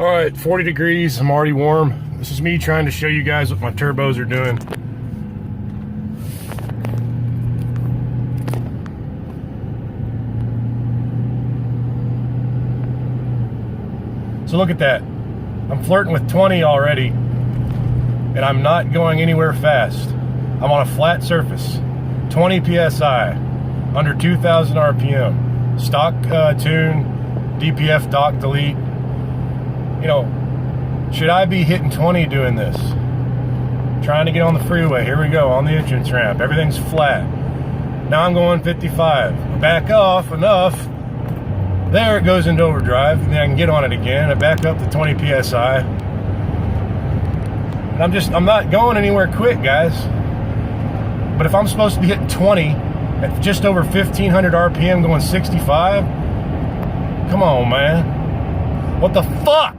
All right, 40 degrees, I'm already warm. This is me trying to show you guys what my turbos are doing. So look at that. I'm flirting with 20 already, and I'm not going anywhere fast. I'm on a flat surface, 20 PSI, under 2,000 RPM. Stock tune, DPF dock delete. You know, should I be hitting 20 doing this? Trying to get on the freeway. Here we go, on the entrance ramp. Everything's flat. Now I'm going 55. Back off enough. There it goes into overdrive. And then I can get on it again. I back up to 20 PSI. And I'm not going anywhere quick, guys. But if I'm supposed to be hitting 20 at just over 1,500 RPM going 65, come on, man. What the fuck?